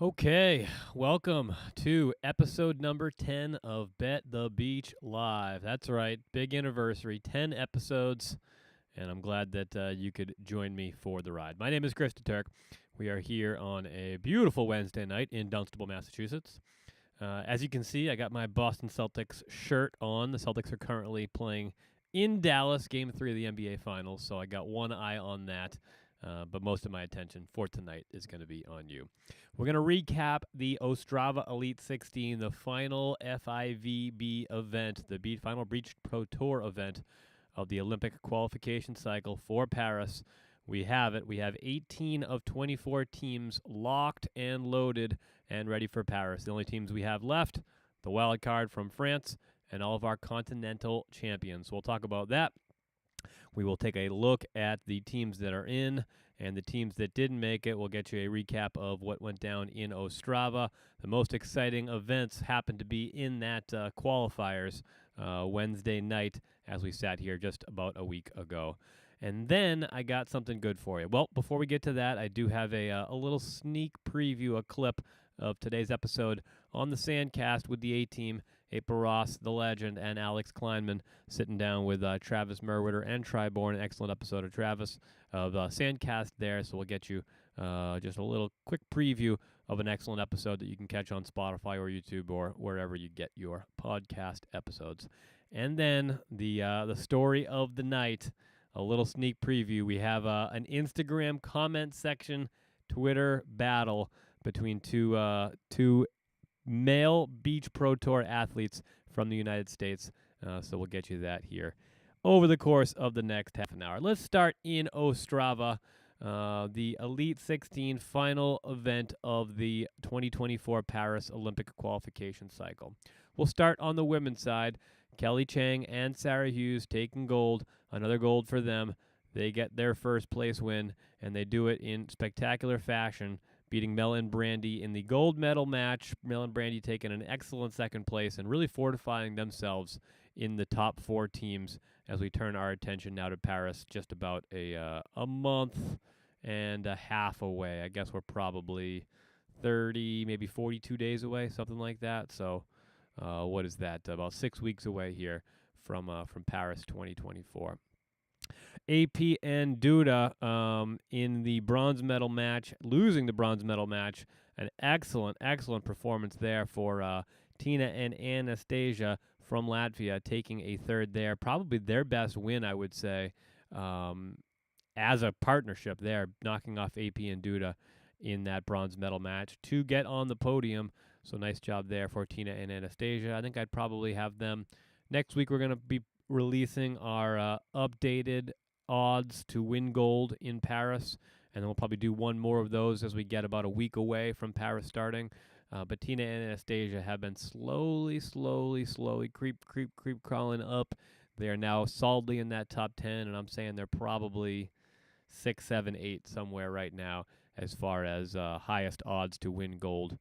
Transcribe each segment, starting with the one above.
Okay, welcome to episode number 10 of Bet the Beach Live. That's right, big anniversary, 10 episodes, and I'm glad that you could join me for the ride. My name is Chris Turk. We are here on a beautiful Wednesday night in Dunstable, Massachusetts. As you can see, I got my Boston Celtics shirt on. The Celtics are currently playing in Dallas, Game 3 of the NBA Finals, so I got one eye on that. But most of my attention for tonight is going to be on you. We're going to recap the Ostrava Elite 16, the final FIVB event, the final Beach Pro Tour event of the Olympic qualification cycle for Paris. We have it. We have 18 of 24 teams locked and loaded and ready for Paris. The only teams we have left, the wild card from France, and all of our continental champions. So we'll talk about that. We will take a look at the teams that are in and the teams that didn't make it. We'll get you a recap of what went down in Ostrava. The most exciting events happened to be in that qualifiers Wednesday night as we sat here just about a week ago. And then I got something good for you. Well, before we get to that, I do have a little sneak preview, a clip of today's episode on the Sandcast with the A-Team, April Ross, the legend, and Alex Kleinman sitting down with Travis Merwitter and Triborn. An excellent episode of Travis of Sandcast there, so we'll get you just a little quick preview of an excellent episode that you can catch on Spotify or YouTube or wherever you get your podcast episodes. And then the story of the night, a little sneak preview. We have an Instagram comment section, Twitter battle between two male Beach Pro Tour athletes from the United States. So we'll get you that here over the course of the next half an hour. Let's start in Ostrava, the Elite 16 final event of the 2024 Paris Olympic qualification cycle. We'll start on the women's side. Kelly Chang and Sarah Hughes taking gold, another gold for them. They get their first place win, and they do it in spectacular fashion, beating Mel and Brandy in the gold medal match. Mel and Brandy taking an excellent second place and really fortifying themselves in the top four teams as we turn our attention now to Paris, just about a month and a half away. I guess we're probably 30, maybe 42 days away, something like that. So what is that? About 6 weeks away here from Paris 2024. AP and Duda in the bronze medal match, losing the bronze medal match. An excellent performance there for Tina and Anastasia from Latvia, taking a third there. Probably their best win, I would say, as a partnership there, knocking off AP and Duda in that bronze medal match to get on the podium. So nice job there for Tina and Anastasia. I think I'd probably have them. Next week we're going to be releasing our updated odds to win gold in Paris, and then we'll probably do one more of those as we get about a week away from Paris starting. But Tina and Anastasia have been slowly creep crawling up. They are now solidly in that top 10, and I'm saying they're probably 6, 7, 8 somewhere right now as far as highest odds to win gold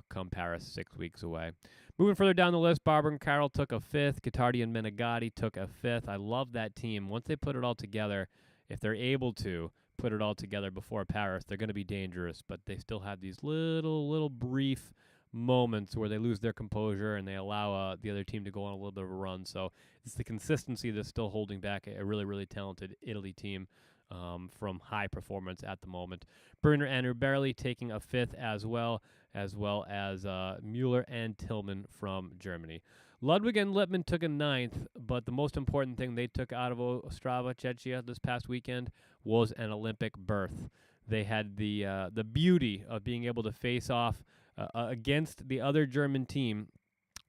come Paris 6 weeks away. Moving further down the list, Barber and Carroll took a fifth. Guitardi and Menegatti took a fifth. I love that team. Once they put it all together, if they're able to put it all together before Paris, they're going to be dangerous. But they still have these little brief moments where they lose their composure and they allow the other team to go on a little bit of a run. So it's the consistency that's still holding back a really talented Italy team from high performance at the moment. Brunner and Uberli taking a fifth as well as Mueller and Tillman from Germany. Ludwig and Lippmann took a ninth, but the most important thing they took out of Ostrava, Czechia this past weekend was an Olympic berth. They had the beauty of being able to face off against the other German team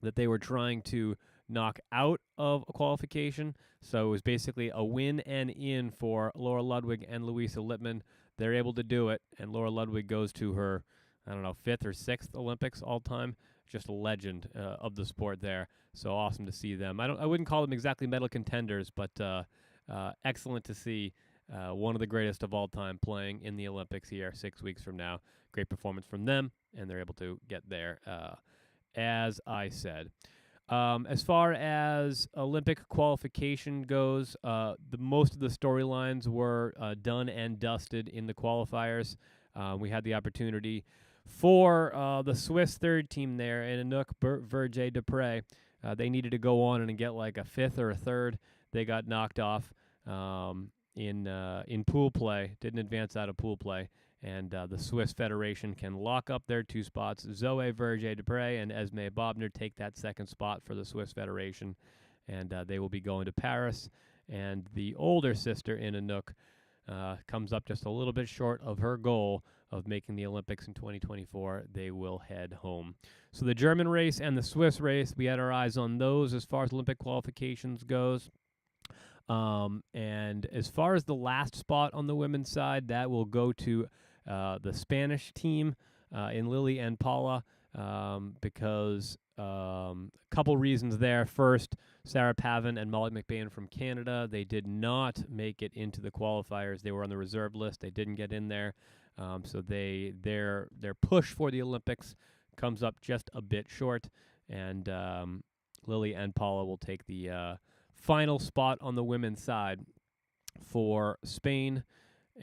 that they were trying to knock out of a qualification. So it was basically a win and in for Laura Ludwig and Louisa Lippmann. They're able to do it, and Laura Ludwig goes to her, 5th or 6th Olympics all time. Just a legend of the sport there. So awesome to see them. I wouldn't call them exactly medal contenders, but excellent to see one of the greatest of all time playing in the Olympics here 6 weeks from now. Great performance from them, and they're able to get there, as I said. As far as Olympic qualification goes, most of the storylines were done and dusted in the qualifiers. We had the opportunity For the Swiss third team there, and Anouk Verge Dupre, they needed to go on and get like a fifth or a third. They got knocked off in pool play, didn't advance out of pool play. And the Swiss Federation can lock up their 2 spots. Zoe Verge Dupre and Esme Bobner take that second spot for the Swiss Federation, and they will be going to Paris. And the older sister in Anouk comes up just a little bit short of her goal of making the Olympics in 2024. They will head home. So the German race and the Swiss race, we had our eyes on those as far as Olympic qualifications goes. And as far as the last spot on the women's side, that will go to the Spanish team in Lily and Paula because a couple reasons there. First, Sarah Pavin and Molly McBain from Canada, they did not make it into the qualifiers. They were on the reserve list. They didn't get in there. So their push for the Olympics comes up just a bit short. And Lily and Paula will take the final spot on the women's side for Spain,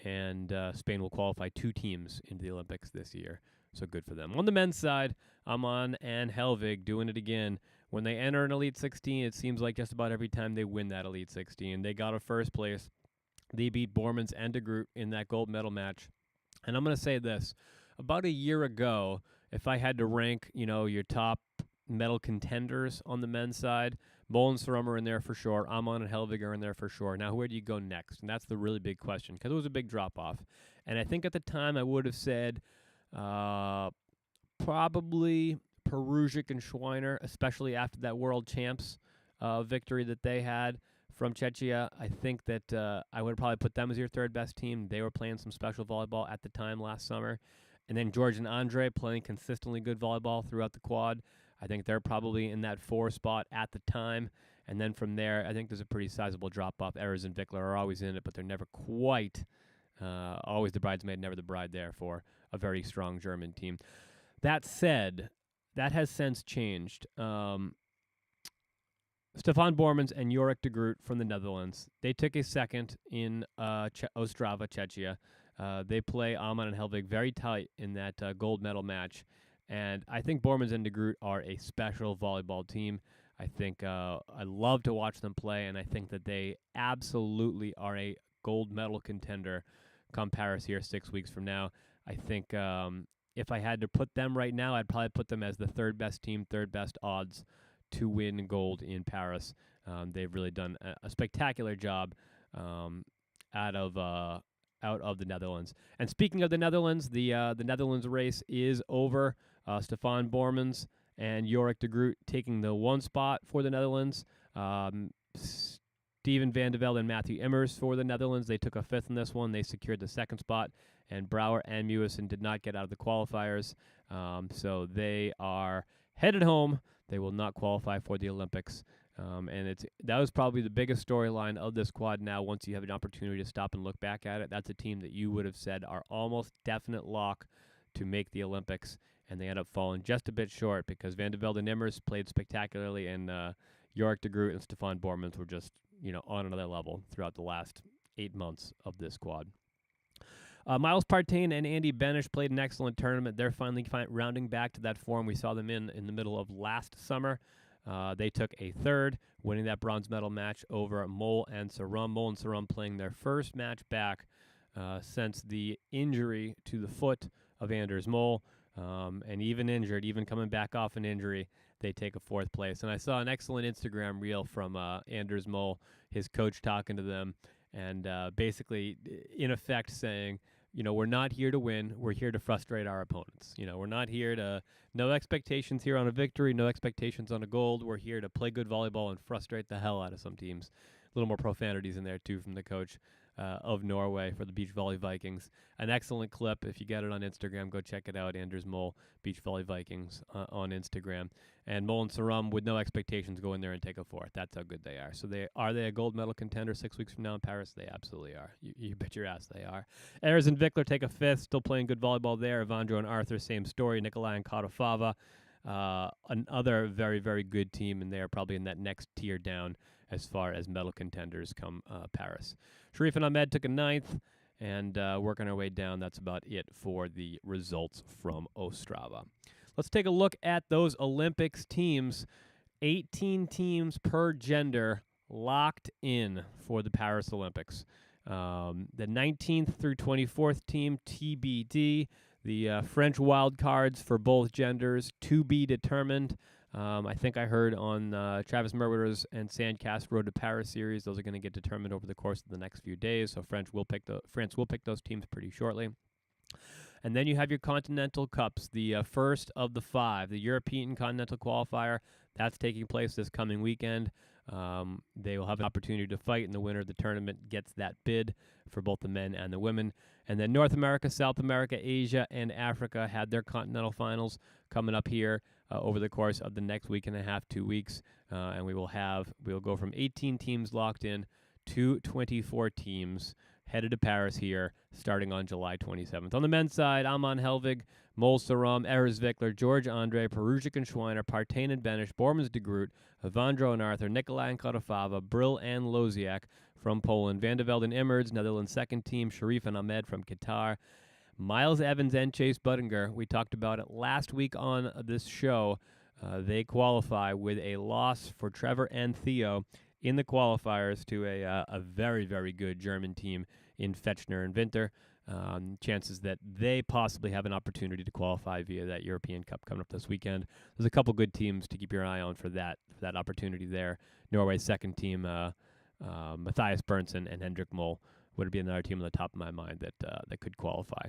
and Spain will qualify 2 teams into the Olympics this year, so good for them. On the men's side, Amon and Helvig doing it again. When they enter an Elite 16, it seems like just about every time they win that Elite 16. They got a first place. They beat Bormans and De Groot in that gold medal match. And I'm going to say this. About a year ago, if I had to rank, your top medal contenders on the men's side, Mol and Sarum are in there for sure. Amon and Helvig are in there for sure. Now, where do you go next? And that's the really big question, because it was a big drop-off. And I think at the time I would have said probably Peruzic and Schweiner, especially after that World Champs victory that they had from Czechia. I think that I would probably put them as your third best team. They were playing some special volleyball at the time last summer. And then George and Andre playing consistently good volleyball throughout the quad. I think they're probably in that 4 spot at the time. And then from there, I think there's a pretty sizable drop-off. Ehrers and Vickler are always in it, but they're never quite always the bridesmaid, never the bride there for a very strong German team. That said, that has since changed. Stefan Bormans and Jorik de Groot from the Netherlands, they took a second in Ostrava, Czechia. They play Amon and Helvig very tight in that gold medal match. And I think Bormans and de Groot are a special volleyball team. I think I love to watch them play, and I think that they absolutely are a gold medal contender come Paris here 6 weeks from now. I think if I had to put them right now, I'd probably put them as the third best team, third best odds to win gold in Paris. They've really done a spectacular job out of the Netherlands. And speaking of the Netherlands, the Netherlands race is over. Stefan Bormans and Jorik de Groot taking the 1 spot for the Netherlands. Steven van de Velde and Matthew Immers for the Netherlands. They took a 5th in this one. They secured the 2nd spot. And Brouwer and Mewison did not get out of the qualifiers. So they are headed home. They will not qualify for the Olympics. And that was probably the biggest storyline of this quad now. Once you have an opportunity to stop and look back at it, that's a team that you would have said are almost definite lock to make the Olympics, and they end up falling just a bit short because Van de Velde and Immers played spectacularly, and Jorik de Groot and Stefan Bormans were just on another level throughout the last 8 months of this quad. Miles Partain and Andy Benish played an excellent tournament. They're finally rounding back to that form we saw them in the middle of last summer. They took a 3rd, winning that bronze medal match over Mol and Sarum. Mol and Sarum playing their first match back since the injury to the foot of Anders Mol. And even injured, even coming back off an injury, they take a 4th place. And I saw an excellent Instagram reel from Anders Mol, his coach talking to them, and basically, in effect, saying, we're not here to win. We're here to frustrate our opponents. We're not here to, no expectations here on a victory, no expectations on a gold. We're here to play good volleyball and frustrate the hell out of some teams. A little more profanities in there, too, from the coach of Norway for the Beach Volley Vikings. An excellent clip. If you get it on Instagram, go check it out. Anders Mol, Beach Volley Vikings on Instagram. And Mol and Sarum, with no expectations, go in there and take a 4th. That's how good they are. So are they a gold medal contender 6 weeks from now in Paris? They absolutely are. You bet your ass they are. Ehrers and Vickler take a 5th, still playing good volleyball there. Evandro and Arthur, same story. Nikolai and Karafava, another very, very good team, and they are probably in that next tier down as far as medal contenders come Paris. Sharif and Ahmed took a 9th, and working our way down. That's about it for the results from Ostrava. Let's take a look at those Olympics teams. 18 teams per gender locked in for the Paris Olympics. The 19th through 24th team, TBD. The French wild cards for both genders, to be determined. I think I heard on Travis Merwetter's and Sandcast Road to Paris series, those are going to get determined over the course of the next few days. So France will pick those teams pretty shortly. And then you have your Continental Cups, the first of the 5, the European Continental Qualifier. That's taking place this coming weekend. They will have an opportunity to fight, and the winner of the tournament gets that bid for both the men and the women. And then North America, South America, Asia, and Africa had their continental finals coming up here over the course of the next week and a half, 2 weeks. And we'll go from 18 teams locked in to 24 teams headed to Paris here, starting on July 27th. On the men's side, Amon Helvig, Mol Saram, Erez Vikler, George Andre, Peruzic and Schweiner, Partain and Benish, Bormans de Groot, Evandro and Arthur, Nikolai and Kodafava, Brill and Loziak from Poland, Van de Velde and Emmerds, Netherlands second team, Sharif and Ahmed from Qatar, Miles Evans and Chase Budinger. We talked about it last week on this show. They qualify with a loss for Trevor and Theo in the qualifiers to a very, very good German team in Fechner and Winter. Chances that they possibly have an opportunity to qualify via that European Cup coming up this weekend. There's a couple good teams to keep your eye on for that opportunity there. Norway's second team, Matthias Berntsen and Hendrik Moll would be another team on the top of my mind that could qualify.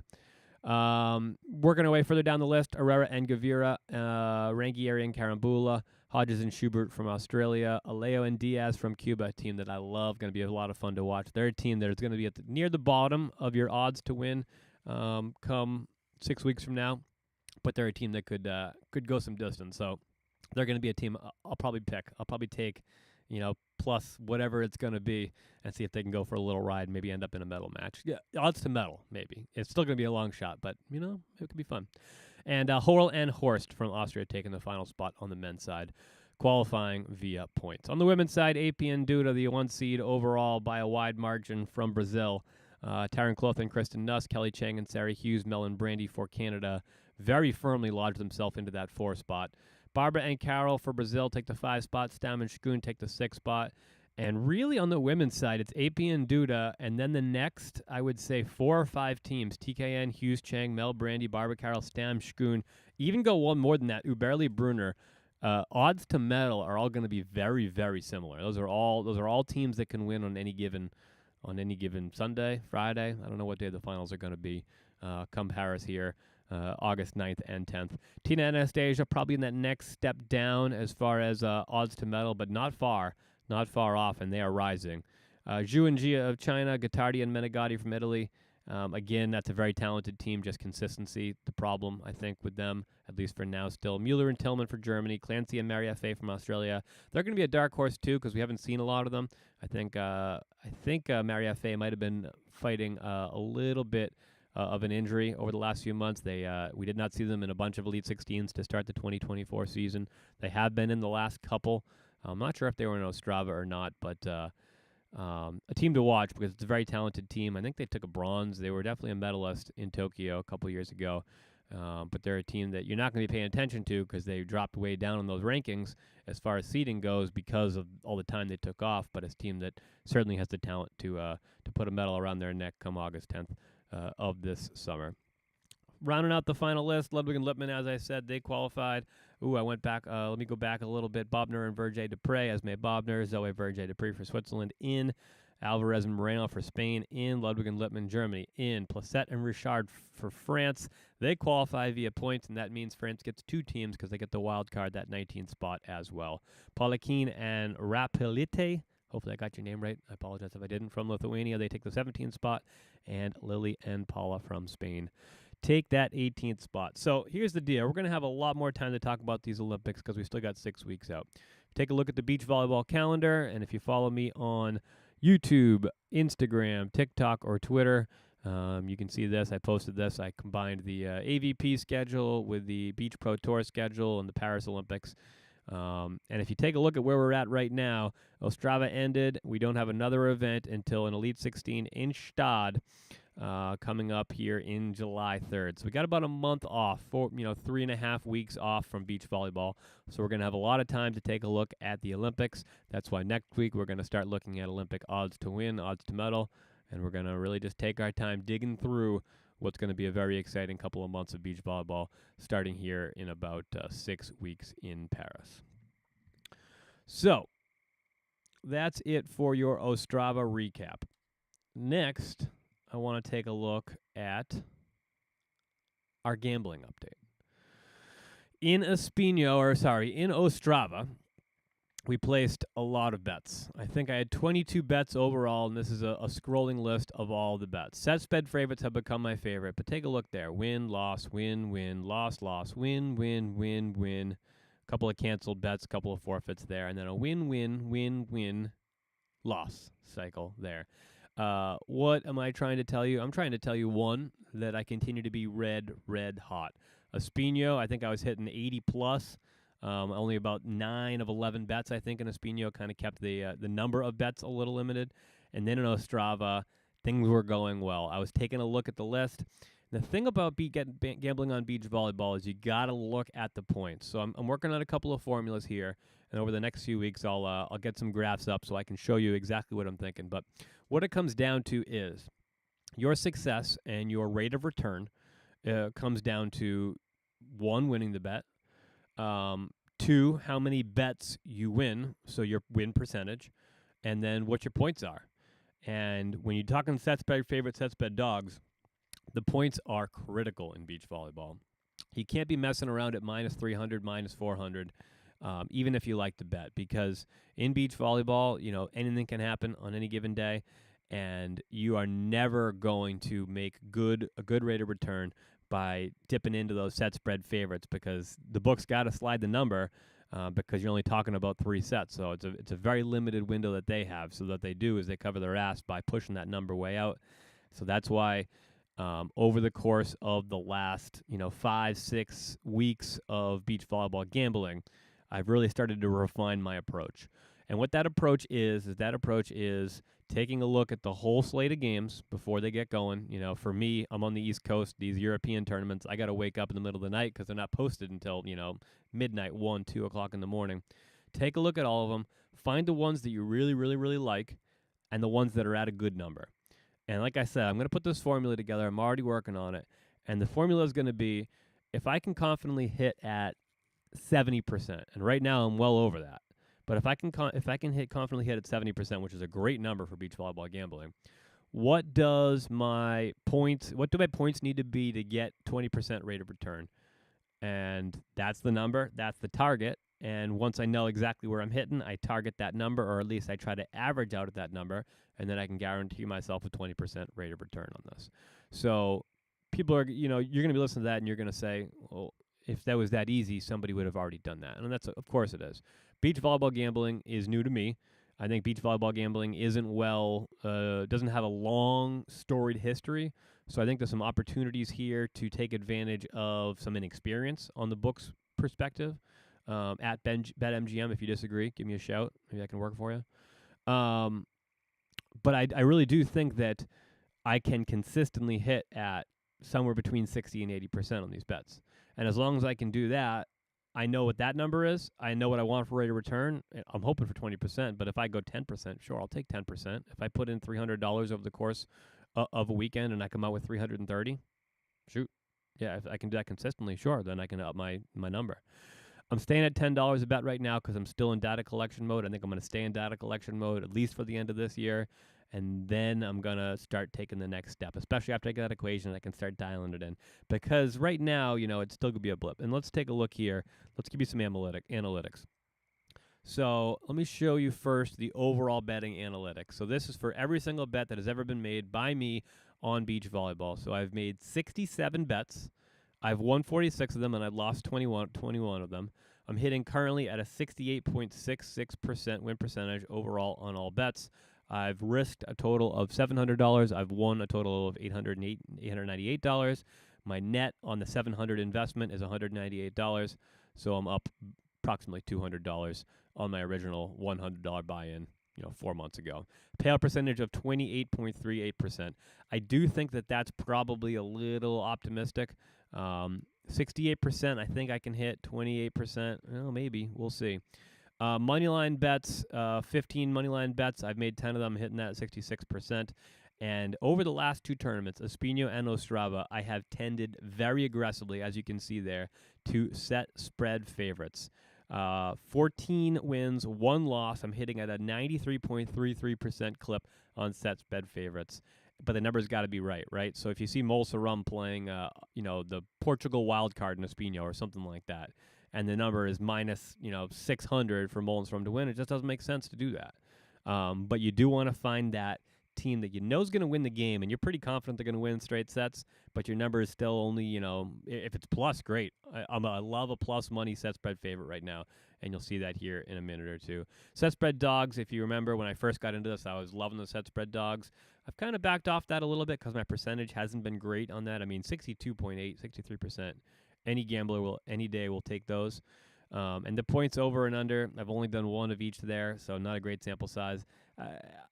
Working our way further down the list, Herrera and Gavira, Rangieri and Karambula, Hodges and Schubert from Australia, Aleo and Diaz from Cuba, a team that I love, going to be a lot of fun to watch. They're a team that is going to be near the bottom of your odds to win come 6 weeks from now, but they're a team that could go some distance. So they're going to be a team I'll probably pick. I'll probably take, plus whatever it's going to be and see if they can go for a little ride, maybe end up in a medal match. Yeah, odds to medal, maybe. It's still going to be a long shot, but, it could be fun. And Horl and Horst from Austria taking the final spot on the men's side, qualifying via points. On the women's side, Apian Duda, the 1 seed overall by a wide margin from Brazil. Taryn Cloth and Kristen Nuss, Kelly Chang and Sarah Hughes, Melon Brandy for Canada very firmly lodged themselves into that 4 spot. Barbara and Carol for Brazil take the 5 spot. Stam and Shkun take the 6 spot. And really on the women's side, it's Apian Duda, and then the next, I would say, 4 or 5 teams, TKN, Hughes, Chang, Mel Brandy, Barbara Carroll, Stam, Shkun, even go one more than that, Uberli Brunner. Odds to medal are all going to be very, very similar. Those are all teams that can win on any given Sunday, Friday. I don't know what day the finals are going to be. Come Paris here, August 9th and 10th. Tina Anastasia probably in that next step down as far as odds to medal, but not far off, and they are rising. Zhu and Jia of China, Gottardi and Menegatti from Italy. Again, that's a very talented team, just consistency, the problem, I think, with them, at least for now still. Mueller and Tillman for Germany, Clancy and Maria Fay from Australia. They're going to be a dark horse, too, because we haven't seen a lot of them. I think Maria Fay might have been fighting a little bit of an injury over the last few months. We did not see them in a bunch of Elite 16s to start the 2024 season. They have been in the last couple. I'm not sure if they were in Ostrava or not, but a team to watch because it's a very talented team. I think they took a bronze. They were definitely a medalist in Tokyo a couple years ago, but they're a team that you're not going to be paying attention to because they dropped way down on those rankings as far as seeding goes because of all the time they took off, but it's a team that certainly has the talent to put a medal around their neck come August 10th of this summer. Rounding out the final list, Ludwig and Lippmann, as I said, they qualified. I went back. Let me go back a little bit. Bobner and Verge Dupre, Esme Bobner, Zoe Verge Dupre for Switzerland in, Alvarez and Moreno for Spain in, Ludwig and Lippmann, Germany in, Placette and Richard for France. They qualify via points, and that means France gets 2 teams because they get the wild card, that 19th spot as well. Polikin and Rapelite, hopefully I got your name right. I apologize if I didn't, from Lithuania. They take the 17th spot, and Lily and Paula from Spain take that 18th spot. So here's the deal. We're going to have a lot more time to talk about these Olympics because we still got 6 weeks out. Take a look at the beach volleyball calendar, and if you follow me on YouTube, Instagram, TikTok, or Twitter, you can see this. I posted this. I combined the AVP schedule with the Beach Pro Tour schedule and the Paris Olympics. And if you take a look at where we're at right now, Ostrava ended. We don't have another event until an Elite 16 in Stade coming up here in July 3rd. So we got about a month off, 3.5 weeks off from beach volleyball. So we're going to have a lot of time to take a look at the Olympics. That's why next week we're going to start looking at Olympic odds to win, odds to medal, and we're going to really just take our time digging through what's going to be a very exciting couple of months of beach volleyball starting here in about 6 weeks in Paris. So that's it for your Ostrava recap. Next, I want to take a look at our gambling update. In Ostrava, we placed a lot of bets. I think I had 22 bets overall, and this is a scrolling list of all the bets. Set spread favorites have become my favorite, but take a look there. Win, loss, win, win, loss, loss, win, win, win, win. A couple of canceled bets, a couple of forfeits there, and then a win, win, win, win, loss cycle there. What am I trying to tell you? I'm trying to tell you, one, that I continue to be red hot. Espino, I think I was hitting 80 plus. Only about 9 of 11 bets, I think, in Espino kind of kept the number of bets a little limited. And then in Ostrava, things were going well. I was taking a look at the list. The thing about gambling on beach volleyball is you got to look at the points. So I'm working on a couple of formulas here, and over the next few weeks, I'll get some graphs up so I can show you exactly what I'm thinking. But what it comes down to is your success and your rate of return comes down to, 1, winning the bet, 2, how many bets you win, so your win percentage, and then what your points are. And when you're talking set spread favorite, set spread dogs, the points are critical in beach volleyball. You can't be messing around at minus 300, minus 400, even if you like to bet, because in beach volleyball, anything can happen on any given day, and you are never going to make a good rate of return by dipping into those set spread favorites, because the book's got to slide the number because you're only talking about 3 sets. So it's a very limited window that they have. So what they do is they cover their ass by pushing that number way out. So that's why over the course of the last 5-6 weeks of beach volleyball gambling, I've really started to refine my approach. And what that approach is taking a look at the whole slate of games before they get going. For me, I'm on the East Coast. These European tournaments, I got to wake up in the middle of the night because they're not posted until, midnight, 1, 2 o'clock in the morning. Take a look at all of them. Find the ones that you really, really, really like and the ones that are at a good number. And like I said, I'm going to put this formula together. I'm already working on it. And the formula is going to be, if I can confidently hit at 70%, and right now I'm well over that, but if I can confidently hit at 70%, which is a great number for beach volleyball gambling, what do my points need to be to get 20% rate of return? And that's the number, that's the target. And once I know exactly where I'm hitting, I target that number, or at least I try to average out at that number, and then I can guarantee myself a 20% rate of return on this. So people are, you're going to be listening to that and you're going to say, well, if that was that easy, somebody would have already done that. And that's, of course it is. Beach volleyball gambling is new to me. I think beach volleyball gambling doesn't have a long storied history. So I think there's some opportunities here to take advantage of some inexperience on the book's perspective. At BetMGM, if you disagree, give me a shout. Maybe I can work for you. But I really do think that I can consistently hit at somewhere between 60 and 80% on these bets. And as long as I can do that, I know what that number is. I know what I want for rate of return. I'm hoping for 20%, but if I go 10%, sure, I'll take 10%. If I put in $300 over the course of a weekend and I come out with 330, shoot. Yeah, if I can do that consistently, sure, then I can up my number. I'm staying at $10 a bet right now because I'm still in data collection mode. I think I'm going to stay in data collection mode at least for the end of this year. And then I'm going to start taking the next step, especially after I get that equation, I can start dialing it in. Because right now, it's still going to be a blip. And let's take a look here. Let's give you some analytics. So let me show you first the overall betting analytics. So this is for every single bet that has ever been made by me on beach volleyball. So I've made 67 bets. I've won 46 of them, and I've lost 21 of them. I'm hitting currently at a 68.66% win percentage overall on all bets. I've risked a total of $700. I've won a total of $898. My net on the $700 investment is $198, so I'm up approximately $200 on my original $100 buy-in 4 months ago. Payout percentage of 28.38%. I do think that that's probably a little optimistic. 68%, I think I can hit. 28%, well, maybe. We'll see. Moneyline bets, 15 moneyline bets. I've made 10 of them, hitting that 66%. And over the last two tournaments, Espino and Ostrava, I have tended very aggressively, as you can see there, to set spread favorites. 14 wins, 1 loss. I'm hitting at a 93.33% clip on set spread favorites. But the numbers got to be right? So if you see Molsa Rum playing, the Portugal wild card in Espino or something like that, and the number is minus, 600 for Molsa Rum to win, it just doesn't make sense to do that. But you do want to find that team that you know is going to win the game, and you're pretty confident they're going to win straight sets, but your number is still only, if it's plus, great. I love a plus money set spread favorite right now, and you'll see that here in a minute or two. Set spread dogs, if you remember when I first got into this, I was loving the set spread dogs. I've kind of backed off that a little bit because my percentage hasn't been great on that. I mean, 62.8, 63%. Any gambler any day will take those. And the points over and under, I've only done one of each there, so not a great sample size.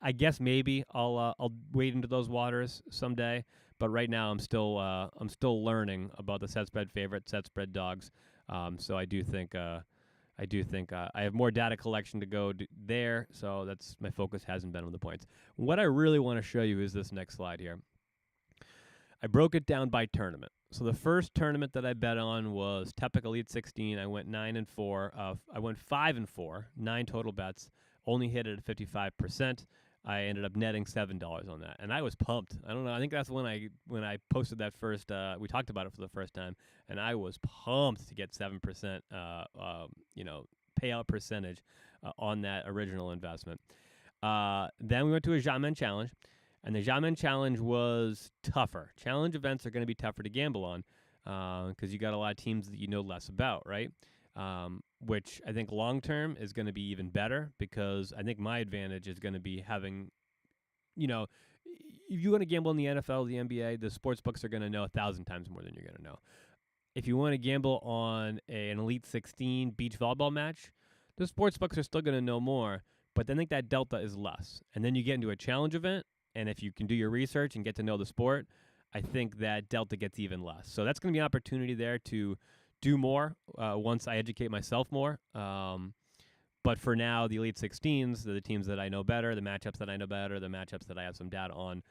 I guess maybe I'll wade into those waters someday, but right now I'm still learning about the set spread favorite, set spread dogs. So I do think I have more data collection to go there. So that's my focus hasn't been on the points. What I really want to show you is this next slide here. I broke it down by tournament. So the first tournament that I bet on was Tepic Elite 16. I went 9-4. I went 5-4, 9 total bets. Only hit it at 55%. I ended up netting $7 on that, and I was pumped. I don't know. I think that's when I posted that first. We talked about it for the first time, and I was pumped to get 7%. Payout percentage on that original investment. Then we went to a Jamais Challenge. And the Jamais Challenge was tougher. Challenge events are going to be tougher to gamble on because you got a lot of teams that you know less about, right? Which I think long-term is going to be even better because I think my advantage is going to be having, if you want to gamble in the NFL, the NBA, the sports books are going to know 1,000 times more than you're going to know. If you want to gamble on an Elite 16 beach volleyball match, the sports books are still going to know more, but I think that delta is less. And then you get into a challenge event, and if you can do your research and get to know the sport, I think that delta gets even less. So that's going to be an opportunity there to do more once I educate myself more. But for now, the Elite 16s, the teams that I know better, the matchups that I know better, the matchups that I have some data on,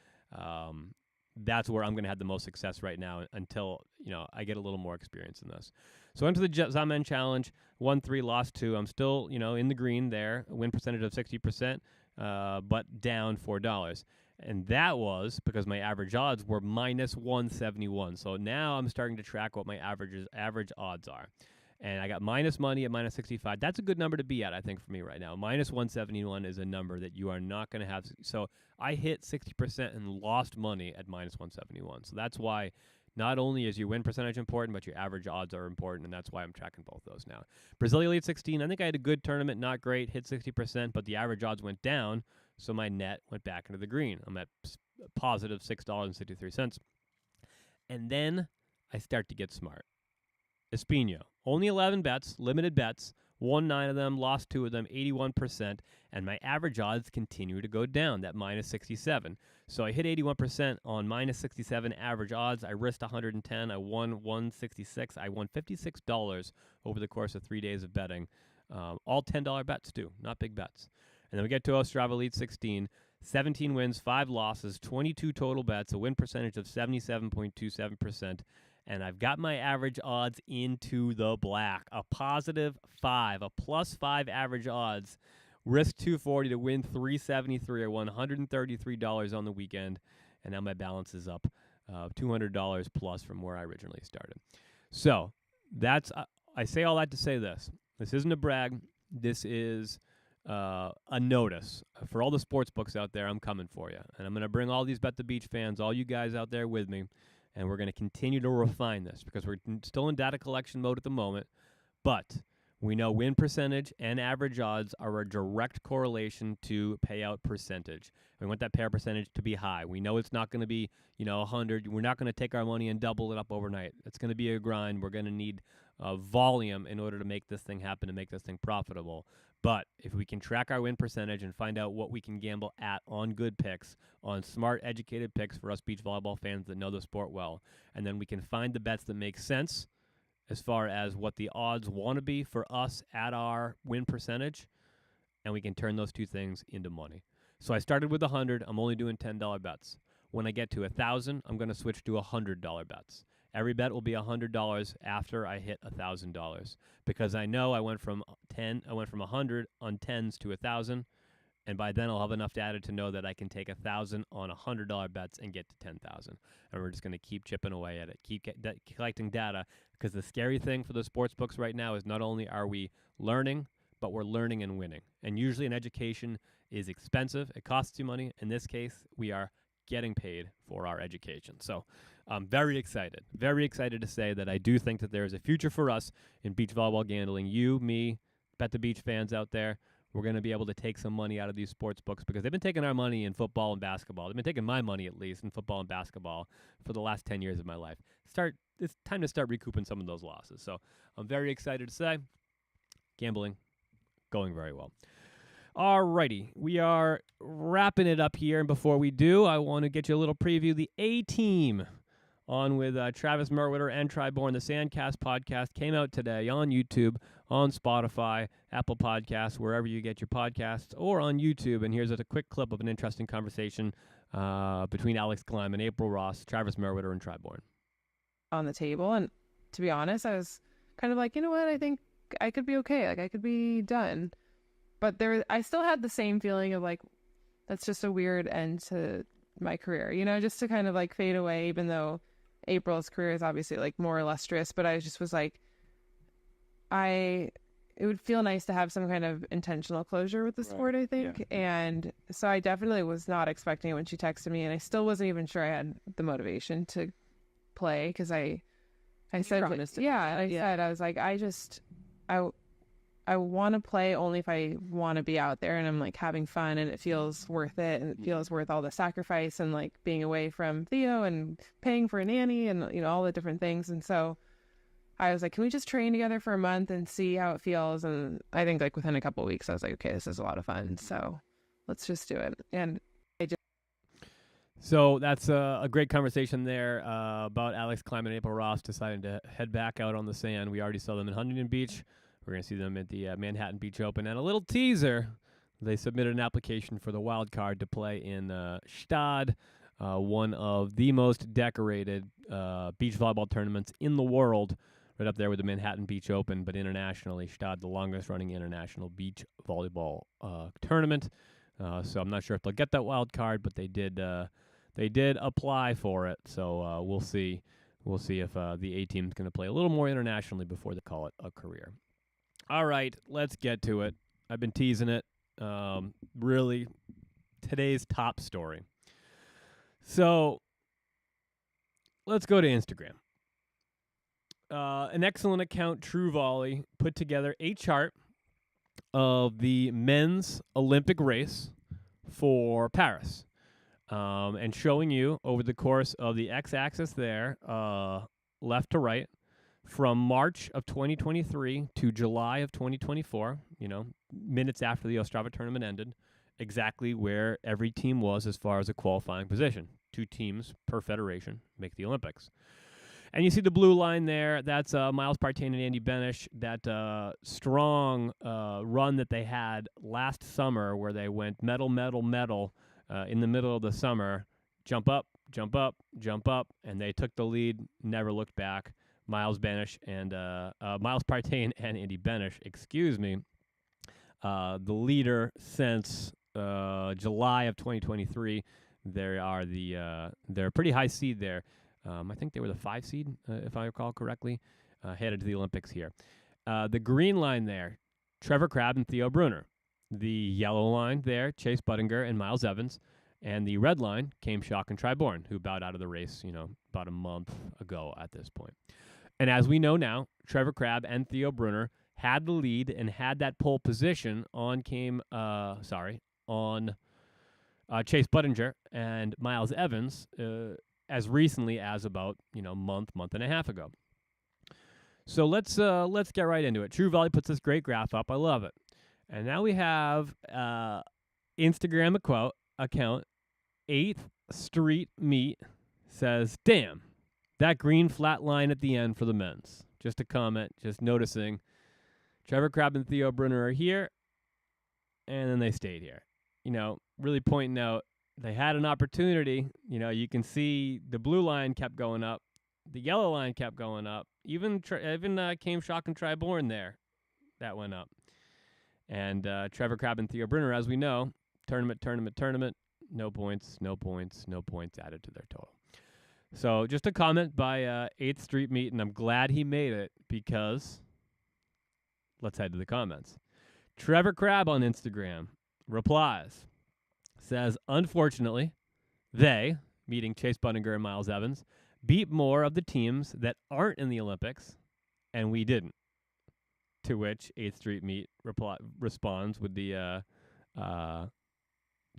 that's where I'm going to have the most success right now until I get a little more experience in this. So into the Jamais Challenge, 1-3, lost 2. I'm still in the green there, a win percentage of 60%, but down $4. And that was because my average odds were minus 171. So now I'm starting to track what my average odds are. And I got minus money at minus 65. That's a good number to be at, I think, for me right now. Minus 171 is a number that you are not going to have. So I hit 60% and lost money at minus 171. So that's why not only is your win percentage important, but your average odds are important, and that's why I'm tracking both those now. Brazil Elite 16, I think I had a good tournament, not great, hit 60%, but the average odds went down, so my net went back into the green. I'm at positive $6.63. And then I start to get smart. Espino, only 11 bets, limited bets, won 9 of them, lost 2 of them, 81%, and my average odds continue to go down, that minus 67. So I hit 81% on minus 67 average odds. I risked 110. I won 166. I won $56 over the course of 3 days of betting. All $10 bets, too, not big bets. And then we get to Ostrava Elite 16, 17 wins, 5 losses, 22 total bets, a win percentage of 77.27%. And I've got my average odds into the black, a positive 5, a plus 5 average odds. Risk 240 to win 373. I won $133 on the weekend, and now my balance is up $200 plus from where I originally started. So that's I say all that to say this. This isn't a brag. This is a notice. For all the sports books out there, I'm coming for you. And I'm going to bring all these Bet the Beach fans, all you guys out there with me, and we're going to continue to refine this because we're still in data collection mode at the moment. But we know win percentage and average odds are a direct correlation to payout percentage. We want that payout percentage to be high. We know it's not going to be, 100. We're not going to take our money and double it up overnight. It's going to be a grind. We're going to need volume in order to make this thing happen, to make this thing profitable. But if we can track our win percentage and find out what we can gamble at on good picks, on smart, educated picks for us beach volleyball fans that know the sport well, and then we can find the bets that make sense as far as what the odds want to be for us at our win percentage, and we can turn those two things into money. So I started with 100. I'm only doing $10 bets. When I get to 1,000, I'm going to switch to $100 bets. Every bet will be $100 after I hit $1,000, because I know I went from 100 on 10s to 1,000, and by then I'll have enough data to know that I can take 1,000 on $100 bets and get to 10,000. And we're just going to keep chipping away at it, keep collecting data, because the scary thing for the sports books right now is not only are we learning, but we're learning and winning. And usually an education is expensive. It costs you money. In this case, we are getting paid for our education. So I'm very excited to say that I do think that there is a future for us in beach volleyball gambling. You, me, Bet the Beach fans out there, we're going to be able to take some money out of these sports books, because they've been taking our money in football and basketball. They've been taking my money, at least, in football and basketball for the last 10 years of my life. It's time to start recouping some of those losses. So I'm very excited to say gambling going very well. Alrighty, we are wrapping it up here, and before we do, I want to get you a little preview. The A-Team on with Travis Merwitter and Triborn. The Sandcast podcast came out today on YouTube, on Spotify, Apple Podcasts, wherever you get your podcasts, or on YouTube. And here's a quick clip of an interesting conversation between Alex Klein and April Ross, Travis Merwitter, and Triborn. On the table, and to be honest, I was kind of like, you know what, I think I could be okay. Like, I could be done. But I still had the same feeling of like, that's just a weird end to my career, just to kind of like fade away, even though April's career is obviously like more illustrious. But I just was like, it would feel nice to have some kind of intentional closure with the sport, I think. Yeah. And so I definitely was not expecting it when she texted me, and I still wasn't even sure I had the motivation to play, because I said, I was like, I want to play only if I want to be out there and I'm like having fun and it feels worth it, and it feels worth all the sacrifice and like being away from Theo and paying for a nanny and all the different things. And so I was like, can we just train together for a month and see how it feels? And I think like within a couple of weeks I was like, okay, this is a lot of fun, so let's just do it. And so that's a great conversation there about Alex Klein and April Ross deciding to head back out on the sand. We already saw them in Huntington Beach. We're going to see them at the Manhattan Beach Open. And a little teaser, they submitted an application for the wild card to play in Stade, one of the most decorated beach volleyball tournaments in the world, right up there with the Manhattan Beach Open, but internationally. Stade, the longest-running international beach volleyball tournament. So I'm not sure if they'll get that wild card, but they did apply for it. So we'll see. We'll see if the A-Team's going to play a little more internationally before they call it a career. All right, let's get to it. I've been teasing it. Really, today's top story. So let's go to Instagram. An excellent account, True Volley, put together a chart of the men's Olympic race for Paris, and showing you over the course of the x-axis there, left to right, from March of 2023 to July of 2024, minutes after the Ostrava tournament ended, exactly where every team was as far as a qualifying position. 2 teams per federation make the Olympics. And you see the blue line there. That's Miles Partain and Andy Benish, that strong run that they had last summer where they went medal, medal, medal in the middle of the summer, jump up, jump up, jump up, and they took the lead, never looked back. Miles Partain and Andy Benish, the leader since July of 2023. They're a pretty high seed there. I think they were the 5 seed, if I recall correctly, headed to the Olympics here. The green line there, Trevor Crabb and Theo Brunner. The yellow line there, Chase Budinger and Miles Evans. And the red line came Schock and Triborn, who bowed out of the race, about a month ago at this point. And as we know now, Trevor Crabb and Theo Brunner had the lead and had that pole position on Chase Budinger and Miles Evans as recently as about, month and a half ago. So let's get right into it. True Valley puts this great graph up. I love it. And now we have Instagram account 8th Street Meat says, "Damn, that green flat line at the end for the men's." Just a comment, just noticing. Trevor Crabb and Theo Brunner are here, and then they stayed here. Really pointing out they had an opportunity. You can see the blue line kept going up. The yellow line kept going up. Even came Shock and Triborn there. That went up. And Trevor Crabb and Theo Brunner, as we know, tournament, no points added to their total. So just a comment by 8th Street Meat, and I'm glad he made it because let's head to the comments. Trevor Crabb on Instagram replies, says, "Unfortunately, they," meaning Chase Budinger and Miles Evans, "beat more of the teams that aren't in the Olympics, and we didn't." To which 8th Street Meat responds with the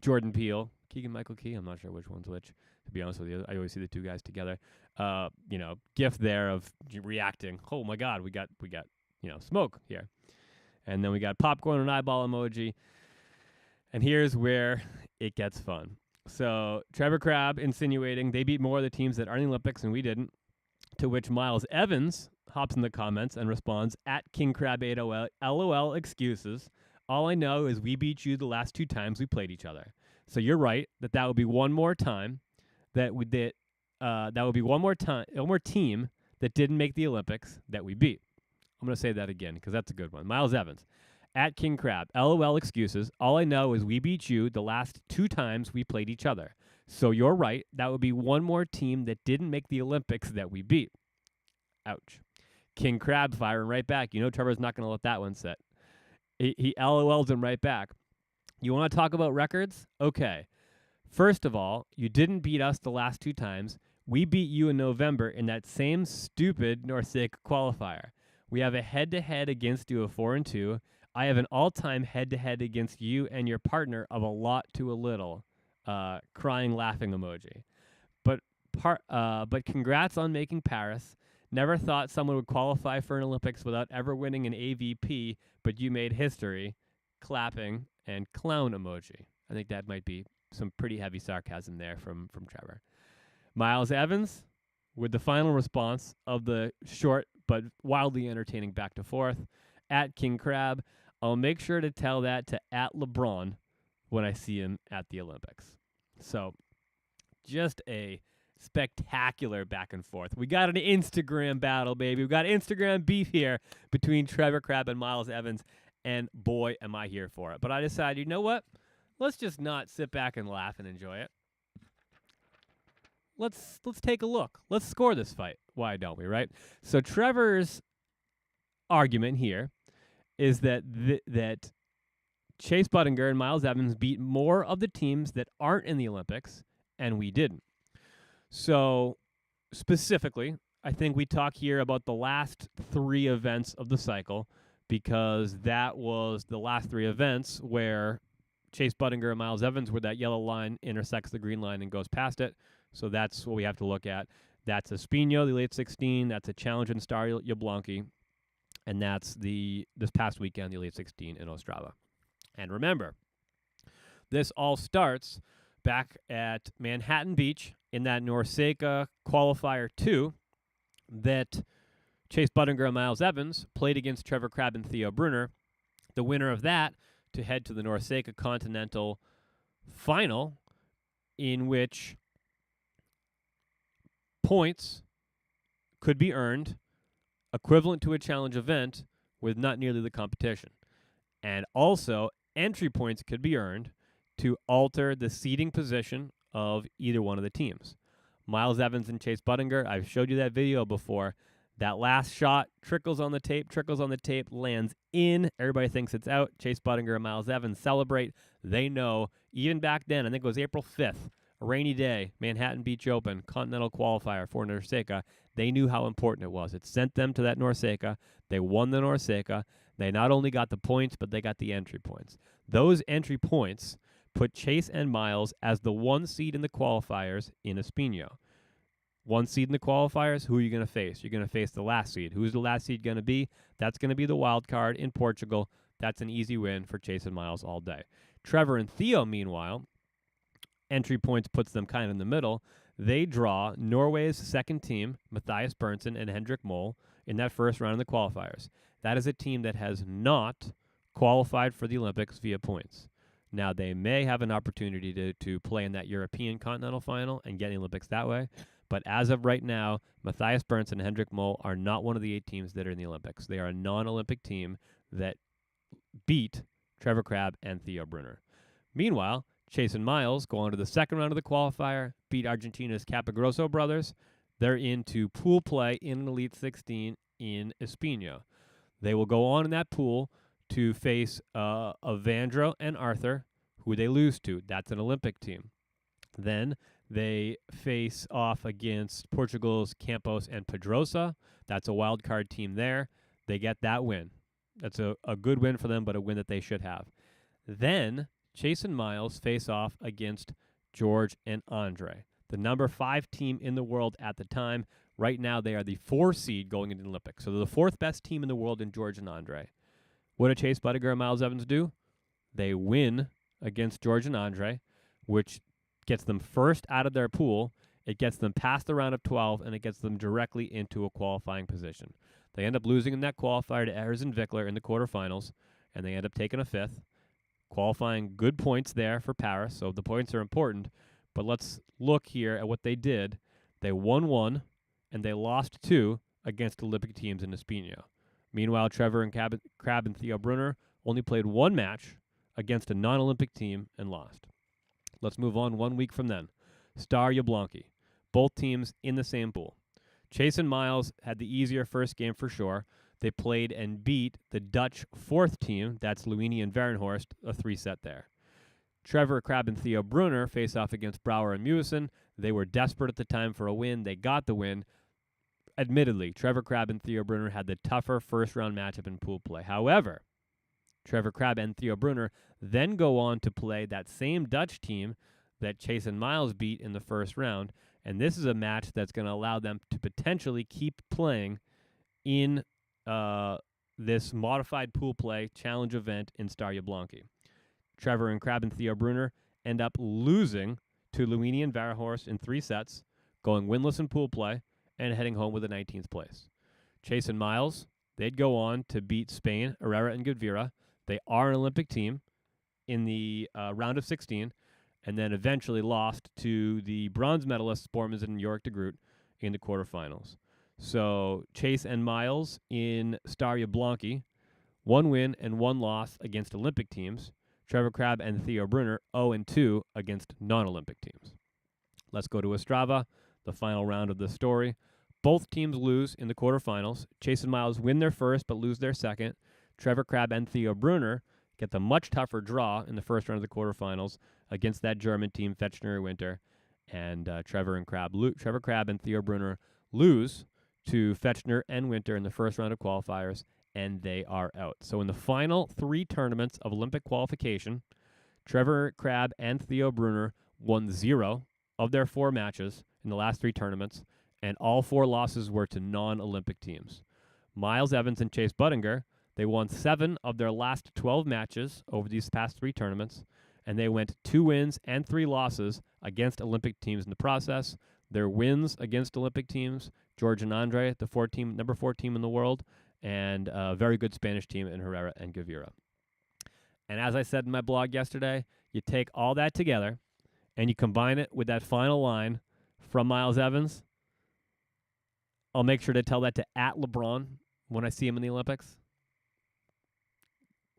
Jordan Peele, Keegan-Michael Key, I'm not sure which one's which, to be honest with you. I always see the two guys together. GIF there of reacting. Oh my God, we got smoke here. And then we got popcorn and eyeball emoji. And here's where it gets fun. So Trevor Crabb insinuating they beat more of the teams that aren't in the Olympics and we didn't. To which Miles Evans hops in the comments and responds, @KingCrab8OL, LOL excuses. All I know is we beat you the last 2 times we played each other. So you're right that would be one more time that would be one more team that didn't make the Olympics that we beat. I'm going to say that again because that's a good one. Miles Evans, @KingCrab, LOL excuses. All I know is we beat you the last 2 times we played each other. So you're right. That would be one more team that didn't make the Olympics that we beat. Ouch. King Crab firing right back. Trevor's not going to let that one sit. He LOLs him right back. You want to talk about records? Okay. First of all, you didn't beat us the last 2 times. We beat you in November in that same stupid NORCECA qualifier. We have a head-to-head against you of 4-2. I have an all-time head-to-head against you and your partner of a lot to a little. Crying, laughing emoji. But congrats on making Paris. Never thought someone would qualify for an Olympics without ever winning an AVP, but you made history. Clapping and clown emoji. I think that might be some pretty heavy sarcasm there from Trevor. Miles Evans with the final response of the short but wildly entertaining back to forth, @KingCrab. I'll make sure to tell that to @LeBron when I see him at the Olympics. So just a spectacular back and forth. We got an Instagram battle, baby. We got Instagram beef here between Trevor Crabb and Miles Evans, and boy, am I here for it. But I decided, you know what? Let's just not sit back and laugh and enjoy it. Let's take a look. Let's score this fight. Why don't we, right? So Trevor's argument here is that that Chase Budinger and Miles Evans beat more of the teams that aren't in the Olympics, and we didn't. So specifically, I think we talk here about the last 3 events of the cycle because that was the last 3 events where Chase Budinger and Miles Evans, where that yellow line intersects the green line and goes past it. So that's what we have to look at. That's Espino, the Elite 16. That's a challenge in Star Jablonki. And that's this past weekend, the Elite 16 in Ostrava. And remember, this all starts back at Manhattan Beach in that NORCECA Qualifier 2 that Chase Budinger and Miles Evans played against Trevor Crabb and Theo Brunner. The winner of that to head to the NORCECA Continental Final, in which points could be earned equivalent to a challenge event with not nearly the competition. And also, entry points could be earned to alter the seating position of either one of the teams. Miles Evans and Chase Budinger, I've showed you that video before. That last shot trickles on the tape, lands in. Everybody thinks it's out. Chase Budinger and Miles Evans celebrate. They know, even back then, I think it was April 5th, a rainy day, Manhattan Beach Open, Continental Qualifier for NORCECA. They knew how important it was. It sent them to that NORCECA. They won the NORCECA. They not only got the points, but they got the entry points. Those entry points put Chase and Miles as the 1 seed in the qualifiers in Espino. 1 seed in the qualifiers, who are you going to face? You're going to face the last seed. Who's the last seed going to be? That's going to be the wild card in Portugal. That's an easy win for Chase and Miles all day. Trevor and Theo, meanwhile, entry points puts them kind of in the middle. They draw Norway's second team, Matthias Berntsen and Hendrik Moll, in that first round of the qualifiers. That is a team that has not qualified for the Olympics via points. Now, they may have an opportunity to play in that European Continental Final and get in the Olympics that way. But as of right now, Matthias Berntsen and Hendrik Moll are not one of the 8 teams that are in the Olympics. They are a non-Olympic team that beat Trevor Crabb and Theo Brunner. Meanwhile, Chase and Miles go on to the second round of the qualifier, beat Argentina's Capagrosso brothers. They're into pool play in an Elite 16 in Espino. They will go on in that pool to face Evandro and Arthur, who they lose to. That's an Olympic team. Then they face off against Portugal's Campos and Pedrosa. That's a wild card team there. They get that win. That's a good win for them, but a win that they should have. Then Chase and Miles face off against George and Andre, the number 5 team in the world at the time. Right now, they are the 4 seed going into the Olympics. So they're the 4th best team in the world in George and Andre. What do Chase Budiger and Miles Evans do? They win against George and Andre, which gets them first out of their pool. It gets them past the round of 12, and it gets them directly into a qualifying position. They end up losing in that qualifier to Ayers and Vickler in the quarterfinals, and they end up taking a 5th, qualifying good points there for Paris, so the points are important. But let's look here at what they did. They won 1, and they lost 2 against Olympic teams in Espino. Meanwhile, Trevor and Crabb and Theo Brunner only played 1 match against a non-Olympic team and lost. Let's move on 1 week from then. Star Jablonki, both teams in the same pool. Chase and Miles had the easier first game for sure. They played and beat the Dutch 4th team, that's Luini and Verenhorst, a 3-set there. Trevor Crabb and Theo Brunner face off against Brouwer and Mewison. They were desperate at the time for a win. They got the win. Admittedly, Trevor Crabb and Theo Brunner had the tougher first-round matchup in pool play. However, Trevor Crabb and Theo Brunner then go on to play that same Dutch team that Chase and Miles beat in the first round, and this is a match that's going to allow them to potentially keep playing in this modified pool play challenge event in Star Jablonki. Trevor and Crabb and Theo Brunner end up losing to Luini and Verenhorst in 3 sets, going winless in pool play, and heading home with a 19th place. Chase and Miles, they'd go on to beat Spain, Herrera and Godvira. They are an Olympic team in the round of 16, and then eventually lost to the bronze medalists Bormans and York de Groot in the quarterfinals. So Chase and Miles in Star Jablonki, 1 win and 1 loss against Olympic teams. Trevor Crabb and Theo Brunner 0-2 against non-Olympic teams. Let's go to Ostrava, the final round of the story. Both teams lose in the quarterfinals. Chase and Miles win their first but lose their second. Trevor Crabb and Theo Brunner get the much tougher draw in the first round of the quarterfinals against that German team, Fechner Winter. And Trevor Crabb and Theo Brunner lose to Fechner and Winter in the first round of qualifiers, and they are out. So in the final 3 tournaments of Olympic qualification, Trevor Crabb and Theo Brunner won 0 of their 4 matches in the last 3 tournaments, and all 4 losses were to non-Olympic teams. Miles Evans and Chase Budiger, they won 7 of their last 12 matches over these past 3 tournaments, and they went 2 wins and 3 losses against Olympic teams in the process. Their wins against Olympic teams, George and Andre, the number 4 team in the world, and a very good Spanish team in Herrera and Godvira. And as I said in my blog yesterday, you take all that together and you combine it with that final line from Miles Evans. I'll make sure to tell that to @LeBron when I see him in the Olympics.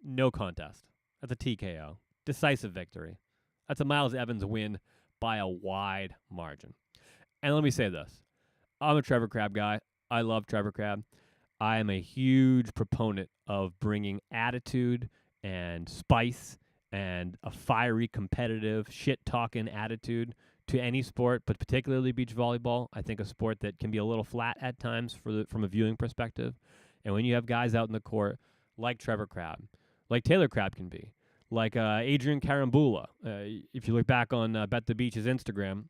No contest. That's a TKO. Decisive victory. That's a Miles Evans win by a wide margin. And let me say this. I'm a Trevor Crabb guy. I love Trevor Crabb. I am a huge proponent of bringing attitude and spice and a fiery, competitive, shit-talking attitude to any sport, but particularly beach volleyball. I think a sport that can be a little flat at times from a viewing perspective. And when you have guys out in the court like Trevor Crabb, like Taylor Crabb can be, like Adrian Karambula. If you look back on Bet the Beach's Instagram,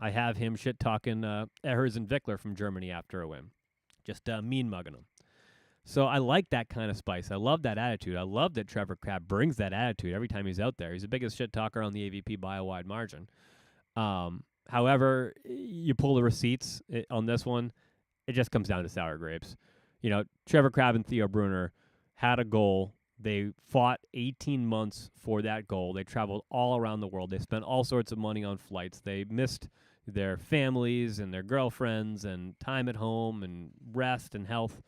I have him shit talking Ehers and Vickler from Germany after a win, just mean mugging them. So I like that kind of spice. I love that attitude. I love that Trevor Crabb brings that attitude every time he's out there. He's the biggest shit talker on the AVP by a wide margin. However, you pull the receipts on this one, it just comes down to sour grapes. Trevor Crabb and Theo Brunner had a goal. They fought 18 months for that goal. They traveled all around the world. They spent all sorts of money on flights. They missed their families and their girlfriends and time at home and rest and health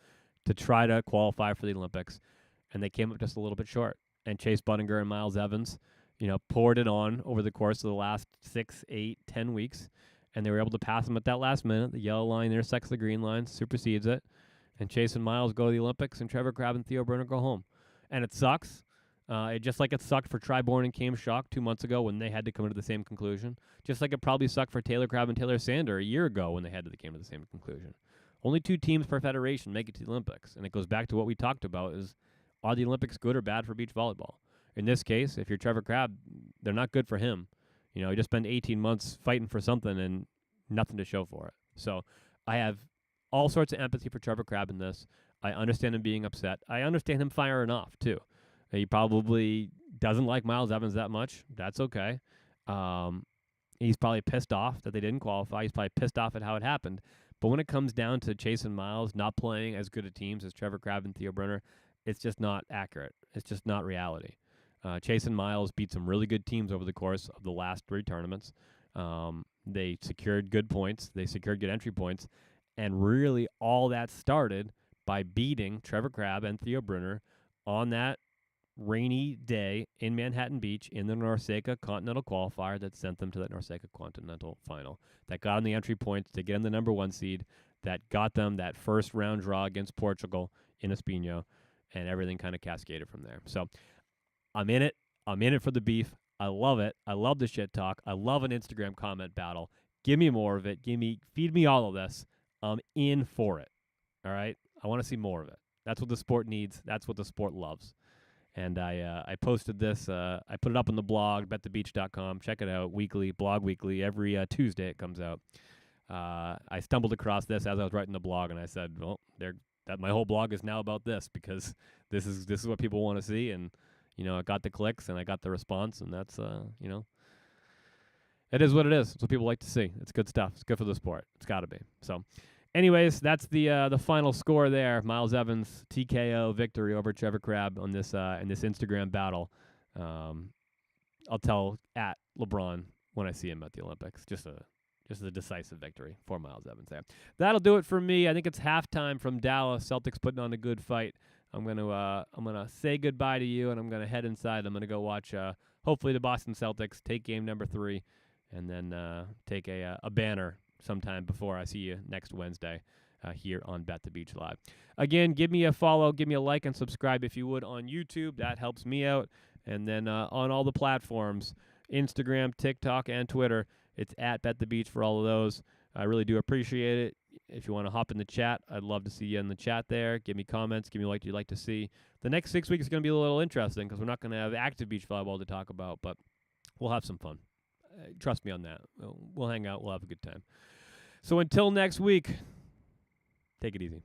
to try to qualify for the Olympics. And they came up just a little bit short. And Chase Budinger and Miles Evans, poured it on over the course of the last 6, 8, 10 weeks. And they were able to pass them at that last minute. The yellow line intersects the green line, supersedes it. And Chase and Miles go to the Olympics, and Trevor Crabb and Theo Brunner go home. And it sucks. Just like it sucked for Tri Bourne and Cam Schock 2 months ago when they had to come to the same conclusion. Just like it probably sucked for Taylor Crabb and Taylor Sander a year ago when they came to the same conclusion. Only 2 teams per federation make it to the Olympics. And it goes back to what we talked about is, are the Olympics good or bad for beach volleyball? In this case, if you're Trevor Crabb, they're not good for him. He just spent 18 months fighting for something and nothing to show for it. So I have all sorts of empathy for Trevor Crabb in this. I understand him being upset. I understand him firing off, too. He probably doesn't like Miles Evans that much. That's okay. He's probably pissed off that they didn't qualify. He's probably pissed off at how it happened. But when it comes down to Chase and Miles not playing as good a teams as Trevor Crabb and Theo Brunner, it's just not accurate. It's just not reality. Chase and Miles beat some really good teams over the course of the last 3 tournaments. They secured good points. They secured good entry points. And really all that started by beating Trevor Crabb and Theo Brunner on that rainy day in Manhattan Beach in the NORCECA Continental Qualifier that sent them to that NORCECA Continental Final. That got them the entry points to get in the number 1 seed. That got them that first round draw against Portugal in Espinho. And everything kind of cascaded from there. So I'm in it. I'm in it for the beef. I love it. I love the shit talk. I love an Instagram comment battle. Give me more of it. Feed me all of this. I'm in for it. All right? I want to see more of it. That's what the sport needs. That's what the sport loves. And I posted this. I put it up on the blog, betthebeach.com. Check it out. Blog weekly. Every Tuesday it comes out. I stumbled across this as I was writing the blog, and I said, well, that my whole blog is now about this because this is what people want to see. And, I got the clicks and I got the response, and that's, it is what it is. It's what people like to see. It's good stuff. It's good for the sport. It's got to be. So, anyways, that's the final score there. Miles Evans TKO victory over Trevor Crabb on this in this Instagram battle. I'll tell at LeBron when I see him at the Olympics. Just a decisive victory for Miles Evans there. That'll do it for me. I think it's halftime from Dallas. Celtics putting on a good fight. I'm gonna say goodbye to you, and I'm gonna head inside. I'm gonna go watch hopefully the Boston Celtics take game number 3, and then take a banner sometime before I see you next Wednesday here on Bet the Beach Live. Again, give me a follow, give me a like, and subscribe if you would on YouTube. That helps me out. And then on all the platforms, Instagram, TikTok, and Twitter, it's at Bet the Beach for all of those. I really do appreciate it. If you want to hop in the chat, I'd love to see you in the chat there. Give me comments. Give me what you'd like to see. The next 6 weeks is going to be a little interesting because we're not going to have active beach volleyball to talk about, but we'll have some fun. Trust me on that. We'll hang out. We'll have a good time. So until next week, take it easy.